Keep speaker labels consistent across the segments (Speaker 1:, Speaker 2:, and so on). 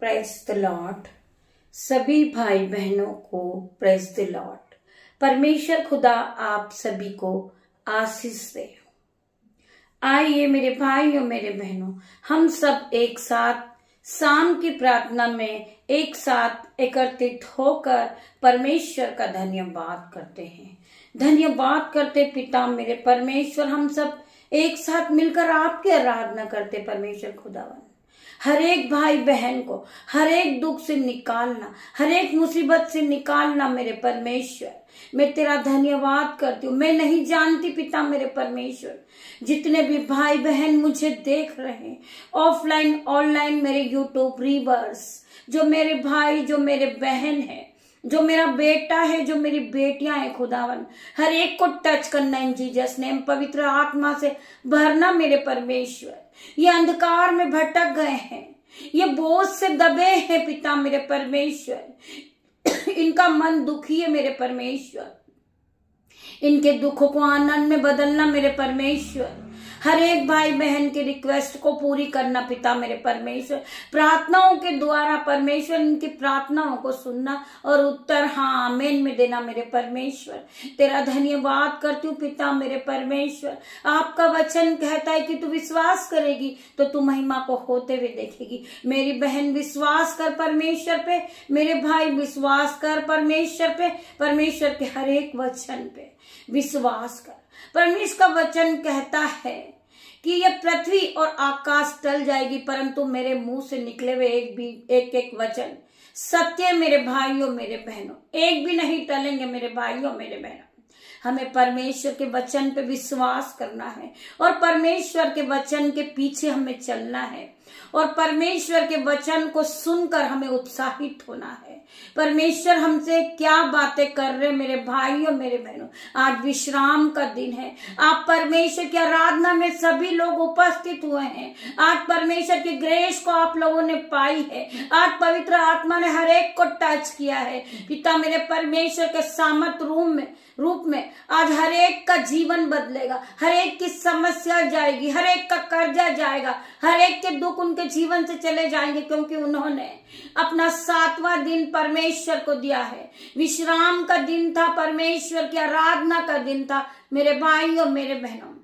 Speaker 1: Praise the Lord. सभी भाई बहनों को प्रेज द लॉर्ड। परमेश्वर खुदा आप सभी को आशीष दे। आइए मेरे भाइयों मेरे बहनों, हम सब एक साथ शाम की प्रार्थना में एक साथ एकत्रित होकर परमेश्वर का धन्यवाद करते हैं। धन्यवाद करते पिता मेरे परमेश्वर, हम सब एक साथ मिलकर आपकी आराधना करते परमेश्वर खुदावन। हर एक भाई बहन को हर एक दुख से निकालना, हर एक मुसीबत से निकालना मेरे परमेश्वर। मैं तेरा धन्यवाद करती हूँ। मैं नहीं जानती पिता मेरे परमेश्वर, जितने भी भाई बहन मुझे देख रहे हैं ऑफलाइन ऑनलाइन, मेरे यूट्यूब व्यूअर्स, जो मेरे भाई जो मेरे बहन है, जो मेरा बेटा है, जो मेरी बेटियां हैं खुदावन, हर एक को टच करना इन जीसस नेम। पवित्र आत्मा से भरना मेरे परमेश्वर। ये अंधकार में भटक गए हैं, ये बोझ से दबे हैं पिता मेरे परमेश्वर। इनका मन दुखी है मेरे परमेश्वर, इनके दुखों को आनंद में बदलना मेरे परमेश्वर। हर एक भाई बहन के रिक्वेस्ट को पूरी करना पिता मेरे परमेश्वर। प्रार्थनाओं के द्वारा परमेश्वर इनकी प्रार्थनाओं को सुनना और उत्तर हाँ आमीन में देना मेरे परमेश्वर। तेरा धन्यवाद करती हूँ पिता मेरे परमेश्वर। आपका वचन कहता है कि तू विश्वास करेगी तो तू महिमा को होते हुए देखेगी। मेरी बहन विश्वास कर परमेश्वर पे, मेरे भाई विश्वास कर परमेश्वर पे, परमेश्वर के हर एक वचन पे विश्वास कर। परमेश्वर का वचन कहता है कि ये पृथ्वी और आकाश टल जाएगी, परंतु मेरे मुंह से निकले हुए एक वचन सत्य मेरे भाइयों मेरे बहनों, एक भी नहीं टलेंगे मेरे भाइयों मेरे बहनों। हमें परमेश्वर के वचन पे विश्वास करना है और परमेश्वर के वचन के पीछे हमें चलना है और परमेश्वर के वचन को सुनकर हमें उत्साहित होना है। परमेश्वर हमसे क्या बातें कर रहे मेरे भाइयों मेरे बहनों। आज विश्राम का दिन है। आप परमेश्वर की आराधना में सभी लोग उपस्थित हुए हैं। आज परमेश्वर की ग्रेस को आप लोगों ने पाई है। आज पवित्र आत्मा ने हर एक को टच किया है पिता मेरे परमेश्वर के सामर्थ रूप में आज हर एक का जीवन बदलेगा, हर एक की समस्या जाएगी, हर एक का कर्जा जाएगा, हर एक के दुख उनके जीवन से चले जाएंगे, क्योंकि उन्होंने अपना 7वां दिन परमेश्वर को दिया है। विश्राम का दिन था, परमेश्वर की आराधना का दिन था। मेरे भाइयों मेरे बहनों,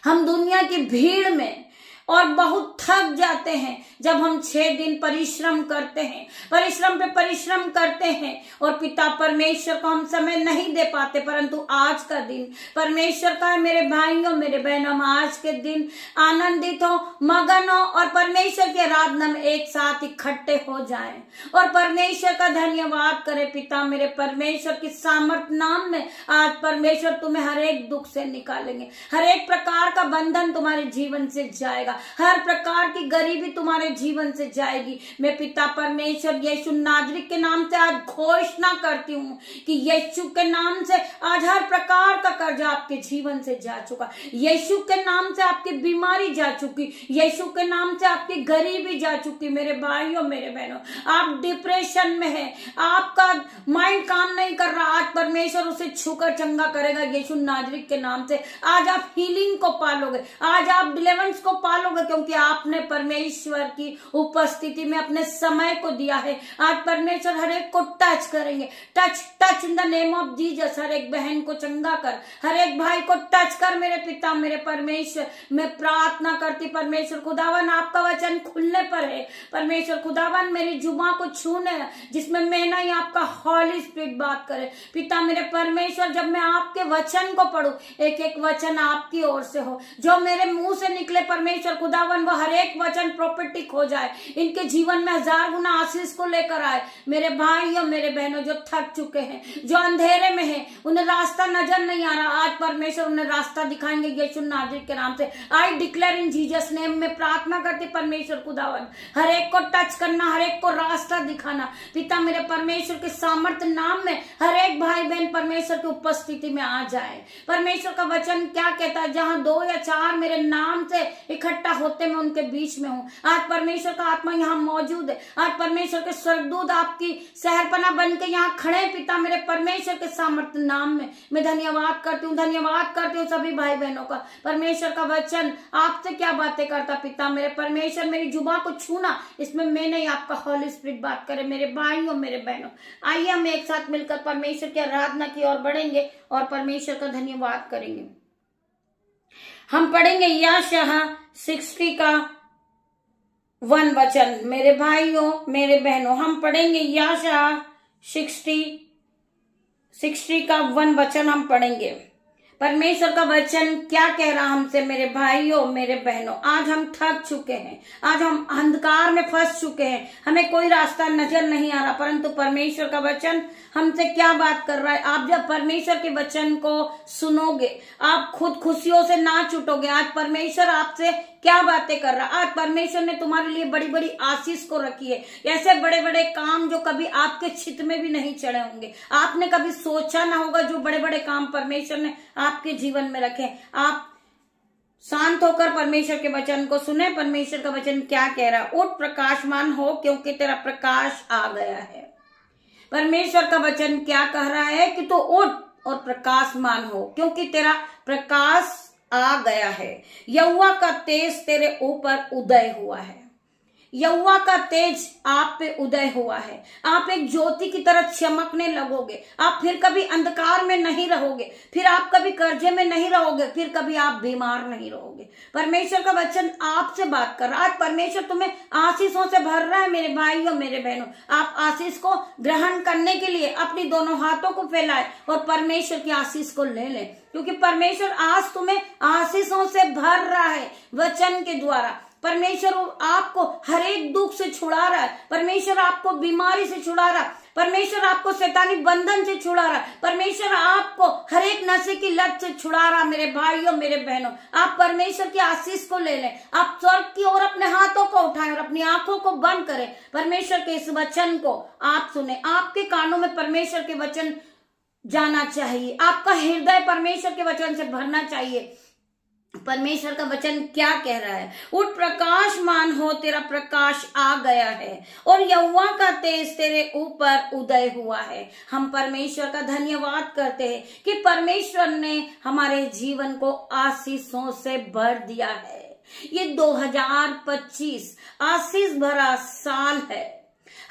Speaker 1: हम दुनिया की भीड़ में और बहुत थक जाते हैं जब हम 6 दिन परिश्रम करते हैं, परिश्रम पे परिश्रम करते हैं और पिता परमेश्वर को हम समय नहीं दे पाते। परंतु आज का दिन परमेश्वर का है मेरे भाइयों मेरे बहनों। हम आज के दिन आनंदित हो, मगन हो और परमेश्वर की आराधना में एक साथ इकट्ठे हो जाएं और परमेश्वर का धन्यवाद करें। पिता मेरे परमेश्वर की सामर्थ नाम में आज परमेश्वर तुम्हें हर एक दुख से निकालेंगे, हर एक प्रकार का बंधन तुम्हारे जीवन से जाएगा, हर प्रकार की गरीबी तुम्हारे जीवन से जाएगी। मैं पिता परमेश्वर यीशु नाजरीत के नाम से आज घोषणा करती हूँ कि यीशु के नाम से आज हर प्रकार का कर्जा आपके जीवन से जा चुका, यीशु के नाम से आपकी बीमारी जा चुकी, यीशु के नाम से आपकी गरीबी जा चुकी। मेरे भाइयों मेरे बहनों, आप डिप्रेशन में है, आपका माइंड काम नहीं कर रहा, आज परमेश्वर उसे छूकर चंगा करेगा यीशु नाजरीत के नाम से। आज आप हीलिंग को पालोगे, आज आप डिलीवरेंस को पालोगे, क्योंकि आपने परमेश्वर की उपस्थिति में अपने समय को दिया है। आज परमेश्वर हर एक को टच करेंगे। Touch in the name of Jesus. हर एक बहन को चंगा कर, हर एक भाई को टच कर मेरे पिता मेरे परमेश्वर। मैं प्रार्थना करती परमेश्वर खुदावन, आपका वचन खुलने पर है परमेश्वर खुदावन, मेरी जुबान को छूने जिसमें मैं नहीं आपका हॉली स्पिरिट बात करे पिता मेरे परमेश्वर। जब मैं आपके वचन को पढ़ूं, एक एक वचन आपकी ओर से हो, जो मेरे मुंह से निकले परमेश्वर खुदावन वो हर एक वचन प्रोपेटिक हो जाए, इनके जीवन में 1000 गुना आशीष को लेकर आए। मेरे भाइयों मेरे बहनों, जो थक चुके हैं, जो अंधेरे में हैं, उन्हें रास्ता नजर नहीं आ रहा, आज परमेश्वर उन्हें रास्ता दिखाएंगे यीशु नाजरीत के नाम से। I declare in Jesus name में प्रार्थना करती परमेश्वर खुदावन, हर एक को टच करना, हर एक को रास्ता दिखाना पिता मेरे परमेश्वर के सामर्थ्य नाम में। हर एक भाई बहन परमेश्वर की उपस्थिति में आ जाए। परमेश्वर का वचन क्या कहता है, जहां 2 या 4 मेरे नाम से इकट्ठे इकट्ठा होते मैं उनके बीच में हूँ। आज परमेश्वर का आत्मा यहाँ मौजूद है। आज परमेश्वर के स्वर्गदूत आपकी शहरपना बन के यहाँ खड़े पिता मेरे परमेश्वर के सामर्थ्य नाम में मैं धन्यवाद करती हूँ, धन्यवाद करती हूँ सभी भाई बहनों का। परमेश्वर का वचन आपसे क्या बातें करता पिता मेरे परमेश्वर, मेरी जुबान को छूना, इसमें मैं नहीं आपका हॉली स्पिरिट बात करे। मेरे भाइयों मेरे बहनों, आइए हम एक साथ मिलकर परमेश्वर की आराधना की ओर बढ़ेंगे और परमेश्वर का धन्यवाद करेंगे। हम पढ़ेंगे यशायाह 60 का 1 वचन। मेरे भाइयों मेरे बहनों, हम पढ़ेंगे यशायाह 60 का 1 वचन हम पढ़ेंगे। परमेश्वर का वचन क्या कह रहा हमसे मेरे भाइयों मेरे बहनों। आज हम थक चुके हैं, आज हम अंधकार में फंस चुके हैं, हमें कोई रास्ता नजर नहीं आ रहा, परंतु परमेश्वर का वचन हमसे क्या बात कर रहा है। आप जब परमेश्वर के वचन को सुनोगे आप खुद खुशियों से नाच उठोगे। आज परमेश्वर आपसे क्या बातें कर रहा है। आज परमेश्वर ने तुम्हारे लिए बड़ी बड़ी आशीष को रखी है, ऐसे बड़े बड़े काम जो कभी आपके चित्त में भी नहीं चढ़े होंगे, आपने कभी सोचा ना होगा, जो बड़े बड़े काम परमेश्वर ने आपके जीवन में रखे। आप शांत होकर परमेश्वर के वचन को सुने। परमेश्वर का वचन क्या कह रहा है। उठ प्रकाशमान हो क्योंकि तेरा प्रकाश आ गया है। परमेश्वर का वचन क्या कह रहा है कि तो उठ और प्रकाशमान हो क्योंकि तेरा प्रकाश आ गया है। यहोवा का तेज तेरे ऊपर उदय हुआ है। यहोवा का तेज आप पे उदय हुआ है। आप एक ज्योति की तरह चमकने लगोगे। आप फिर कभी अंधकार में नहीं रहोगे, फिर आप कभी कर्जे में नहीं रहोगे, फिर कभी आप बीमार नहीं रहोगे। परमेश्वर का वचन आपसे बात कर रहा है। आज परमेश्वर तुम्हें आशीषों से भर रहा है मेरे भाइयों मेरे बहनों। आप आशीष को ग्रहण करने के लिए अपनी दोनों हाथों को फैलाए और परमेश्वर की आशीष को ले लें, क्योंकि परमेश्वर आज तुम्हें आशीषों से भर रहा है वचन के द्वारा। परमेश्वर आपको हर एक दुख से छुड़ा रहा है। परमेश्वर आपको बीमारी से छुड़ा रहा है। परमेश्वर आपको शैतानी बंधन से छुड़ा रहा है। परमेश्वर आपको हर एक नशे की लत से छुड़ा रहा है मेरे भाइयों मेरे बहनों। आप परमेश्वर की आशीष को ले लें। आप स्वर्ग की ओर अपने हाथों को उठाएं और अपनी आंखों को बंद करें। परमेश्वर के इस वचन को आप सुने। आपके कानों में परमेश्वर के वचन जाना चाहिए। आपका हृदय परमेश्वर के वचन से भरना चाहिए। परमेश्वर का वचन क्या कह रहा है। उठ प्रकाशमान हो तेरा प्रकाश आ गया है और यहोवा का तेज तेरे ऊपर उदय हुआ है। हम परमेश्वर का धन्यवाद करते हैं कि परमेश्वर ने हमारे जीवन को आशीषों से भर दिया है। ये 2025 आशीष भरा साल है।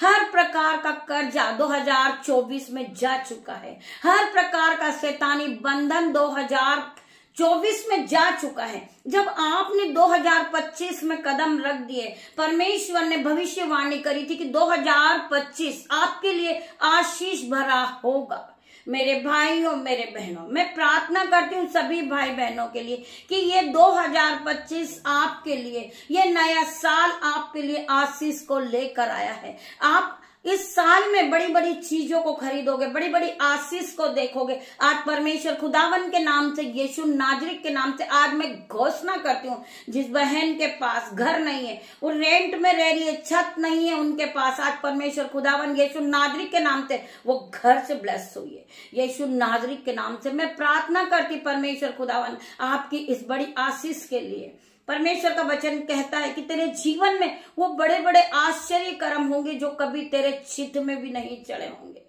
Speaker 1: हर प्रकार का कर्जा 2024 में जा चुका है। हर प्रकार का शैतानी बंधन 2024 में जा चुका है। जब आपने 2025 में कदम रख दिए, परमेश्वर ने भविष्यवाणी करी थी कि 2025 आपके लिए आशीष भरा होगा। मेरे भाइयों मेरे बहनों, मैं प्रार्थना करती हूँ सभी भाई बहनों के लिए कि ये 2025 आपके लिए, ये नया साल आपके लिए आशीष को लेकर आया है। आप इस साल में बड़ी बड़ी चीजों को खरीदोगे, बड़ी बड़ी आशीष को देखोगे। आज परमेश्वर खुदावन के नाम से, यीशु नाजरीत के नाम से आज मैं घोषणा करती हूँ, जिस बहन के पास घर नहीं है, वो रेंट में रह रही है, छत नहीं है उनके पास, आज परमेश्वर खुदावन यीशु नाजरीत के नाम से वो घर से ब्लेस हुई है। यीशु नाजरीत के नाम से मैं प्रार्थना करती परमेश्वर खुदावन आपकी इस बड़ी आशीष के लिए। परमेश्वर का वचन कहता है कि तेरे जीवन में वो बड़े बड़े आश्चर्य कर्म होंगे जो कभी तेरे चित्त में भी नहीं चढ़े होंगे।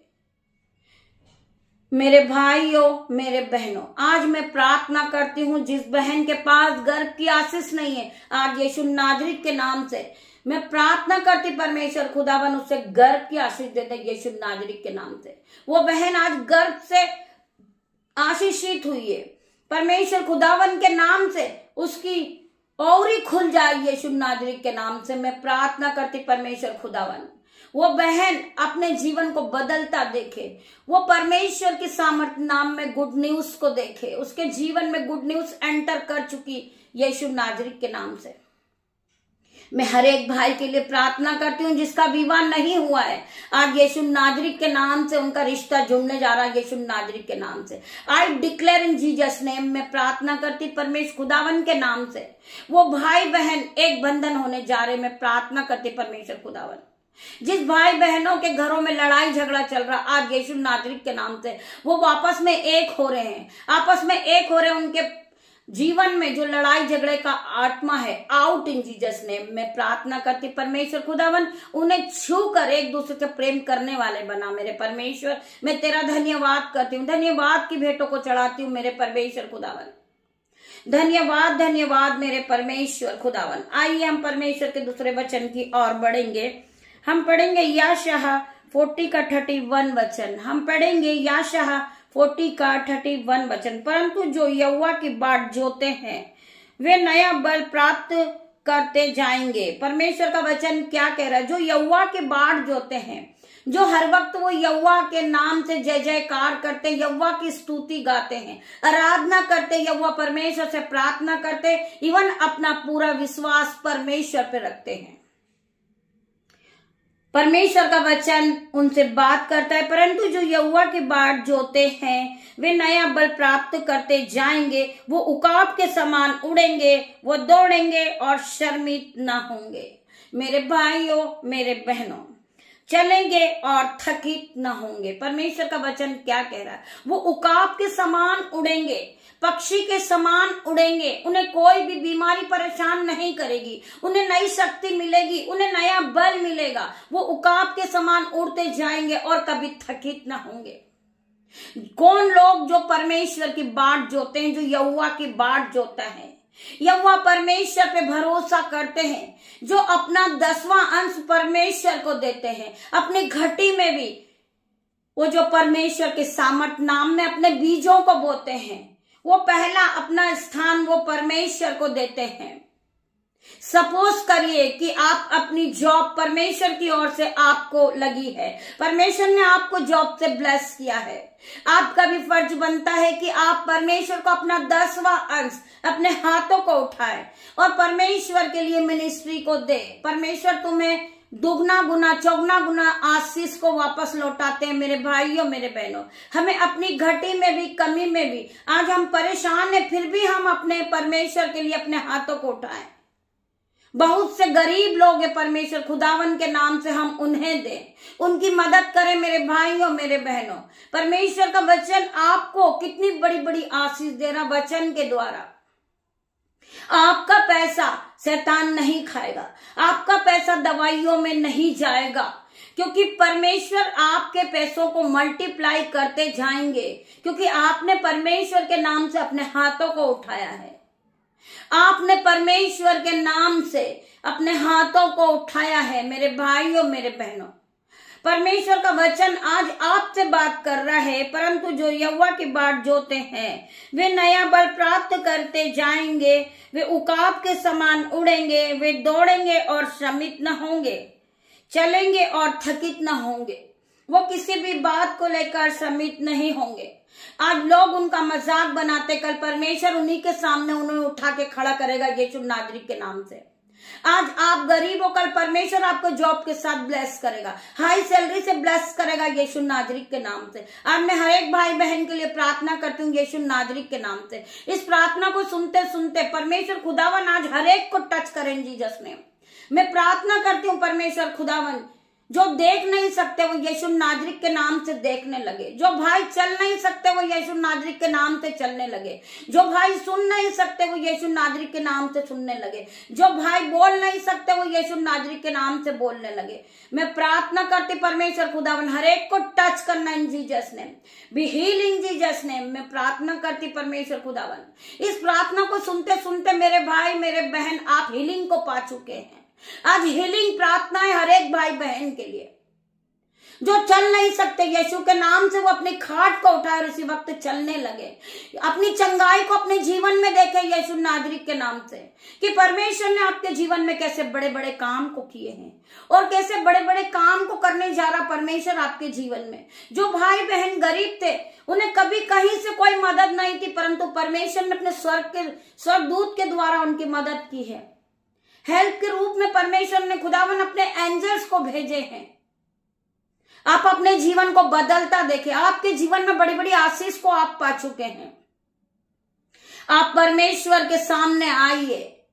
Speaker 1: मेरे भाइयों मेरे बहनों, आज मैं प्रार्थना करती हूँ जिस बहन के पास गर्भ की आशीष नहीं है, आज यीशु नाजरीत के नाम से मैं प्रार्थना करती परमेश्वर खुदावन उससे गर्भ की आशीष देते यीशु नाजरीत के नाम से। वो बहन आज गर्भ से आशीषित हुई है। परमेश्वर खुदावन के नाम से उसकी और ही खुल जाए यीशु नाजरीत के नाम से मैं प्रार्थना करती परमेश्वर खुदावन वो बहन अपने जीवन को बदलता देखे, वो परमेश्वर की सामर्थ नाम में गुड न्यूज को देखे, उसके जीवन में गुड न्यूज एंटर कर चुकी यीशु नाजरीत के नाम से। मैं हर एक भाई के लिए प्रार्थना करती हूँ जिसका विवाह नहीं हुआ है, आज यीशु नाजरीत के नाम से उनका रिश्ता जुड़ने जा रहा है यीशु नाजरीत के नाम से। I declare in Jesus name में प्रार्थना करती परमेश्वर खुदावन के नाम से वो भाई बहन एक बंधन होने जा रहे। मैं प्रार्थना करती परमेश्वर खुदावन जिस भाई बहनों के घरों में लड़ाई झगड़ा चल रहा, आज यीशु नाजरीत के नाम से वो आपस में एक हो रहे हैं, आपस में एक हो रहे हैं। उनके जीवन में जो लड़ाई झगड़े का आत्मा है, आउट इन जीसस नेम। मैं प्रार्थना करती परमेश्वर खुदावन उन्हें छू कर एक दूसरे से प्रेम करने वाले बना। मेरे परमेश्वर मैं तेरा धन्यवाद करती हूँ, धन्यवाद की भेंटों को चढ़ाती हूँ मेरे परमेश्वर खुदावन। धन्यवाद धन्यवाद मेरे परमेश्वर खुदावन। आइए हम परमेश्वर के दूसरे वचन की ओर बढ़ेंगे। हम पढ़ेंगे यशायाह 40 का 31 वचन। हम पढ़ेंगे यशायाह 40 का 31 वचन। परंतु जो यहोवा की बाट जोते हैं वे नया बल प्राप्त करते जाएंगे। परमेश्वर का वचन क्या कह रहा है? जो यहोवा की बाट जोते हैं, जो हर वक्त वो यहोवा के नाम से जय जयकार करते, यहोवा की स्तुति गाते हैं, आराधना करते, यहोवा परमेश्वर से प्रार्थना करते, इवन अपना पूरा विश्वास परमेश्वर पे रखते हैं। परमेश्वर का वचन उनसे बात करता है। परंतु जो यहोवा की बाट जोते हैं वे नया बल प्राप्त करते जाएंगे, वो उकाब के समान उड़ेंगे, वो दौड़ेंगे और शर्मित न होंगे। मेरे भाइयों मेरे बहनों, चलेंगे और थकित न होंगे। परमेश्वर का वचन क्या कह रहा है? वो उकाब के समान उड़ेंगे, पक्षी के समान उड़ेंगे। उन्हें कोई भी बीमारी परेशान नहीं करेगी, उन्हें नई शक्ति मिलेगी, उन्हें नया बल मिलेगा। वो उकाब के समान उड़ते जाएंगे और कभी थकित न होंगे। कौन लोग जो परमेश्वर की बाट जोते हैं, जो यहोवा की बाट जोता है, यहोवा परमेश्वर पे भरोसा करते हैं, जो अपना 10वां अंश परमेश्वर को देते हैं, अपनी घटी में भी वो जो परमेश्वर के सामर्थ नाम में अपने बीजों को बोते हैं, वो पहला अपना स्थान वो परमेश्वर को देते हैं। सपोज करिए कि आप अपनी जॉब परमेश्वर की ओर से आपको लगी है, परमेश्वर ने आपको जॉब से ब्लेस किया है। आपका भी फर्ज बनता है कि आप परमेश्वर को अपना 10वां अंश अपने हाथों को उठाए और परमेश्वर के लिए मिनिस्ट्री को दे। परमेश्वर तुम्हें दुगना गुना चौगुना गुना आशीष को वापस लौटाते हैं। मेरे भाइयों मेरे बहनों, हमें अपनी घटी में भी, कमी में भी, आज हम परेशान हैं, फिर भी हम अपने परमेश्वर के लिए अपने हाथों को उठाएं। बहुत से गरीब लोग हैं, परमेश्वर खुदावन के नाम से हम उन्हें दें, उनकी मदद करें। मेरे भाइयों मेरे बहनों, परमेश्वर का वचन आपको कितनी बड़ी बड़ी आशीष दे रहा। वचन के द्वारा आपका पैसा शैतान नहीं खाएगा, आपका पैसा दवाइयों में नहीं जाएगा, क्योंकि परमेश्वर आपके पैसों को मल्टीप्लाई करते जाएंगे, क्योंकि आपने परमेश्वर के नाम से अपने हाथों को उठाया है। आपने परमेश्वर के नाम से अपने हाथों को उठाया है। मेरे भाइयों मेरे बहनों, परमेश्वर का वचन आज आपसे बात कर रहा है। परंतु जो यहोवा की बाट जोते हैं वे नया बल प्राप्त करते जाएंगे, वे उकाब के समान उड़ेंगे, वे दौड़ेंगे और श्रमित न होंगे, चलेंगे और थकित न होंगे। वो किसी भी बात को लेकर श्रमित नहीं होंगे। आज लोग उनका मजाक बनाते, कल परमेश्वर उन्हीं के सामने उन्हें उठा के खड़ा करेगा यीशु नाजरी के नाम से। आज आप गरीब हो, कल परमेश्वर आपको जॉब के साथ ब्लेस करेगा, हाई सैलरी से ब्लेस करेगा यीशु नाजरी के नाम से। आज मैं हर एक भाई बहन के लिए प्रार्थना करती हूँ यीशु नाजरी के नाम से। इस प्रार्थना को सुनते सुनते परमेश्वर खुदावन आज हर एक को टच करें जीसस नेम। मैं प्रार्थना करती हूँ परमेश्वर खुदावन, जो देख नहीं सकते वो यीशु नाजरी के नाम से देखने लगे, जो भाई चल नहीं सकते वो यीशु नाजरी के नाम से चलने लगे, जो भाई सुन नहीं सकते वो यीशु नाजरी के नाम से सुनने लगे, जो भाई बोल नहीं सकते वो यीशु नाजरी के नाम से बोलने लगे। मैं प्रार्थना करती परमेश्वर खुदावन हर एक को टच करना in Jesus name, be heal in Jesus name. मैं प्रार्थना करती परमेश्वर खुदावन, इस प्रार्थना को सुनते सुनते मेरे भाई मेरे बहन आप हीलिंग को पा चुके हैं। आज हीलिंग प्रार्थना है हर एक भाई बहन के लिए। जो चल नहीं सकते, यीशु के नाम से वो अपनी खाट को उठाए और इसी वक्त चलने लगे। अपनी चंगाई को अपने जीवन में देखे यीशु नाजरी के नाम से, कि परमेश्वर ने आपके जीवन में कैसे बड़े बड़े काम को किए हैं और कैसे बड़े बड़े काम को करने जा रहा परमेश्वर आपके जीवन में। जो भाई बहन गरीब थे, उन्हें कभी कहीं से कोई मदद नहीं थी, परंतु परमेश्वर ने अपने स्वर्गदूत के द्वारा उनकी मदद की है। हेल्प के रूप में परमेश्वर ने खुदावन अपने एंजल्स को भेजे हैं। आप अपने जीवन को बदलता देखें, आपके जीवन में बड़ी बड़ी आशीष को आप पा चुके हैं। आप परमेश्वर के सामने आइए,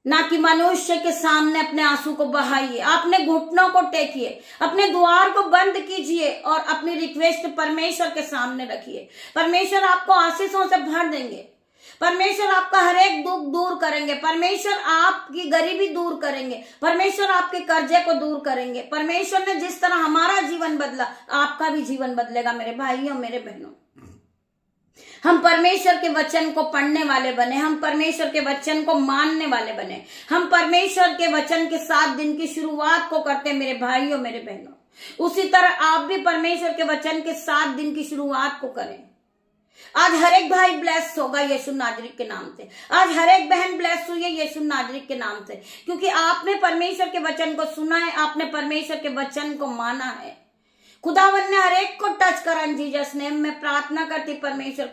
Speaker 1: ना कि मनुष्य के सामने अपने आंसू को बहाइए। अपने घुटनों को टेकिए, अपने द्वार को बंद कीजिए और अपनी रिक्वेस्ट परमेश्वर के सामने रखिए। परमेश्वर आपको आशीषों से भर देंगे। परमेश्वर आपका हर एक दुख दूर करेंगे। परमेश्वर आपकी गरीबी दूर करेंगे। परमेश्वर आपके कर्जे को दूर करेंगे। परमेश्वर ने जिस तरह हमारा जीवन बदला, आपका भी जीवन बदलेगा मेरे भाइयों मेरे बहनों। हम परमेश्वर के वचन को पढ़ने वाले बने, हम परमेश्वर के वचन को मानने वाले बने, हम परमेश्वर के वचन के 7 दिन की शुरुआत को करते मेरे भाइयों मेरे बहनों। उसी तरह आप भी परमेश्वर के वचन के 7 दिन की शुरुआत को करें। आज हर एक भाई ब्लेस होगा यीशु नाजरीक के नाम से। आज हर एक बहन ब्लेस हुई है यीशु नाजरीक के नाम से, क्योंकि आपने परमेश्वर के वचन को सुना है, आपने परमेश्वर के वचन को माना है। खुदावन ने हर एक को टच करा इन जीसस नेम में प्रार्थना करती परमेश्वर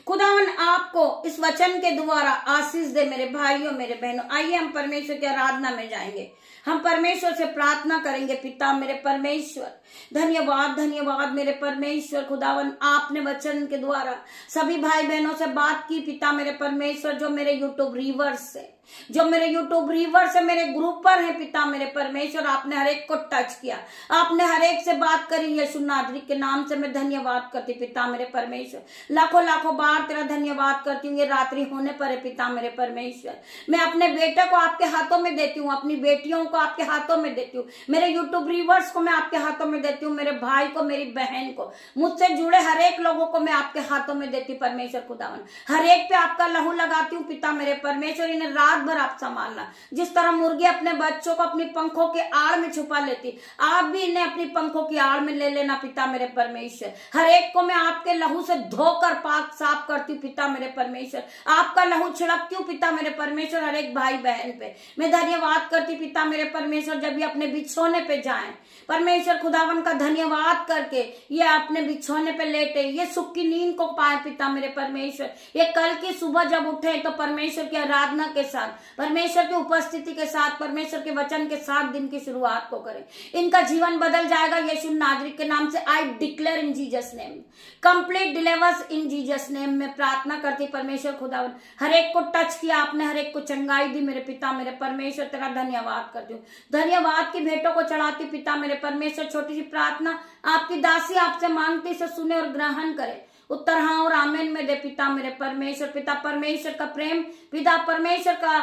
Speaker 1: खुदावन आपको इस वचन के द्वारा आशीष दे मेरे भाइयों मेरे बहनों। आइए हम परमेश्वर की आराधना में जाएंगे, हम परमेश्वर से प्रार्थना करेंगे। पिता मेरे परमेश्वर, धन्यवाद धन्यवाद मेरे परमेश्वर खुदावन, आपने वचन के द्वारा सभी भाई बहनों से बात की। पिता मेरे परमेश्वर, जो मेरे यूट्यूब रीवर्स से, जो मेरे यूट्यूब रीवर्स है, मेरे ग्रुप पर है, पिता मेरे परमेश्वर, आपने हर एक को टच किया, आपने हर एक से बात करी। यीशु नाजरीक के नाम से मैं धन्यवाद करती पिता मेरे परमेश्वर, लाखों लाखों बार तेरा धन्यवाद करती हूँ। ये रात्रि होने पर है पिता मेरे परमेश्वर, मैं अपने बेटे को आपके हाथों में देती हूँ, अपनी बेटियों को आपके हाथों में देती हूँ, मेरे यूट्यूब रीवर्स को मैं आपके हाथों में देती हूँ, मेरे भाई को, मेरी बहन को, मुझसे जुड़े हर एक लोगों को मैं आपके हाथों में देती हूँ परमेश्वर खुदावन। हर एक पे आपका लहू लगाती हूँ पिता मेरे परमेश्वर। इन्हें रात भर आप संभालना। जिस तरह मुर्गी अपने बच्चों को अपनी पंखों के आड़ में छुपा लेती, आप भी इन्हें अपनी पंखों की आड़ में ले लेना पिता मेरे परमेश्वर। हर एक को मैं आपके लहू से धोकर पाक साफ करती हूँ पिता मेरे परमेश्वर, आपका लहू छिड़कती हूँ पिता मेरे परमेश्वर। हर एक भाई बहन पे मैं धन्यवाद करती पिता मेरे परमेश्वर, जब ये अपने बिछौने पे जाएं परमेश्वर खुदावन का धन्यवाद करके ये अपने बिछौने पे लेटे, ये सुख की नींद को पाए पिता मेरे परमेश्वर। ये कल की सुबह जब उठे तो परमेश्वर की आराधना के साथ, परमेश्वर की उपस्थिति के साथ, परमेश्वर के वचन के साथ दिन की शुरुआत को करें। इनका जीवन बदल जाएगा यीशु नाजरीक के नाम से। I declare in Jesus name complete delivers in Jesus name में प्रार्थना करती परमेश्वर खुदावन। हर एक को टच किया आपने, हर एक को चंगाई दी मेरे पिता मेरे परमेश्वर, तेरा धन्यवाद करती हूँ। धन्यवाद की भेंटों को चढ़ाती पिता मेरे परमेश्वर। छोटी सी प्रार्थना आपकी दासी आपसे मांगती से सुने और ग्रहण करे, उत्तर हाँ और आमीन में दे पिता मेरे परमेश्वर। पिता परमेश्वर का प्रेम, पिता परमेश्वर का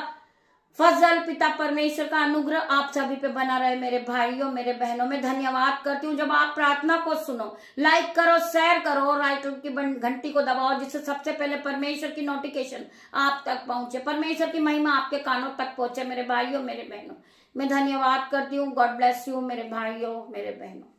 Speaker 1: फजल, पिता परमेश्वर का अनुग्रह आप सभी पे बना रहे मेरे भाइयों मेरे बहनों। में धन्यवाद करती हूँ जब आप प्रार्थना को सुनो, लाइक करो, शेयर करो और आइकन की घंटी को दबाओ, जिससे सबसे पहले परमेश्वर की नोटिफिकेशन आप तक पहुंचे, परमेश्वर की महिमा आपके कानों तक पहुंचे मेरे भाइयों मेरे बहनों। मैं धन्यवाद करती हूँ। गॉड ब्लेस यू मेरे भाइयों मेरे बहनों।